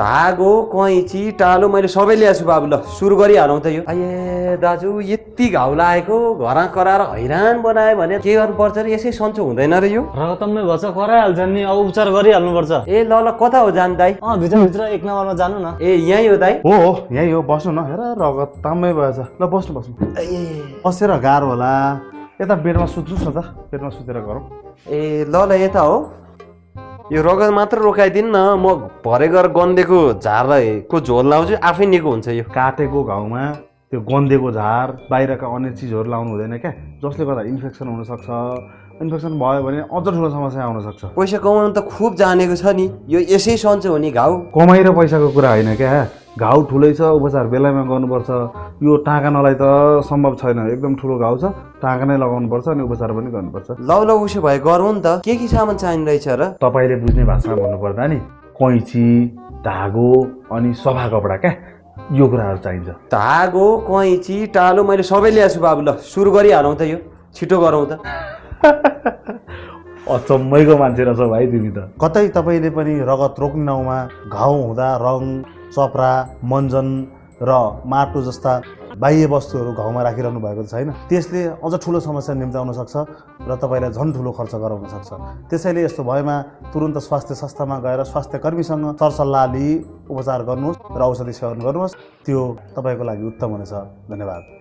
धागो कैँची टालो मैले सबै ल्याएको छु बाबु। ल सुरु गरिहालौँ त यो। ए दाजु यति घाउ लागेको घर कराएर हैरान बनायो भने के गर्नुपर्छ र? यसै सन्चो हुँदैन र यो? रगतमै भएछ कराइहाल्छ नि, अब उपचार गरिहाल्नुपर्छ। ए ल ल कता हो जान दाइ? भित्रभित्र 1 नम्बरमा जानु न। ए यहीँ हो दाइ? हो यही हो, बस्नु न। हेर रगत ताम्मै भएछ। ल बस्नु बस्नु। ए बसेर गाह्रो होला, यता बेडमा सुत्नुहोस् न त, बेडमा सुतेर गरौँ। ए ल ल यता हो। यो रगत मात्र रोकाइदिनु न, म भरे गएर गन्देको झारको झोल लाउँछु, आफै निको हुन्छ यो। काटेको घाउमा त्यो गन्देको झार बाहिरका अन्य चिजहरू लाउनु हुँदैन क्या, जसले गर्दा इन्फेक्सन हुनसक्छ। इन्फेक्सन भयो भने अझ ठुलो समस्या आउन सक्छ। पैसा कमाउनु त खुब जानेको छ नि, यो यसै सन्चो हो नि घाउ? कमाइ र पैसाको कुरा होइन क्या, घाउ ठुलै छ, उपचार बेलामा गर्नुपर्छ। यो टाँगानलाई त सम्भव छैन, एकदम ठुलो घाउ छ, टाँगा नै लगाउनुपर्छ अनि उपचार पनि गर्नुपर्छ। ल ल उसो भए गरौँ नि त। के सामान चाहिँदैछ र? तपाईँले बुझ्ने भाषामा भन्नुपर्दा नि कैँची, धागो अनि सफा कपडा क्या, यो कुराहरू चाहिन्छ। धागो कैँची टालो मैले सबै ल्याएको छु बाबु। ल सुरु गरिहालौँ त यो, छिटो गरौँ त। अचम्मैको मान्छे रहेछ भाइ तिमी त। कतै तपाईँले पनि रगत रोक्ने ठाउँमा घाउ हुँदा रङ, चपरा, मञ्जन र माटो जस्ता बाह्य वस्तुहरू घाउमा राखिरहनु भएको छैन? त्यसले अझ ठुलो समस्या निम्त्याउन सक्छ र तपाईँलाई झन् ठुलो खर्च गराउन सक्छ। त्यसैले यस्तो भएमा तुरुन्त स्वास्थ्य संस्थामा गएर स्वास्थ्य कर्मीसँग सरसल्लाह लिई उपचार गर्नुहोस् र औषधि सेवन गर्नुहोस्, त्यो तपाईँको लागि उत्तम हुनेछ। धन्यवाद।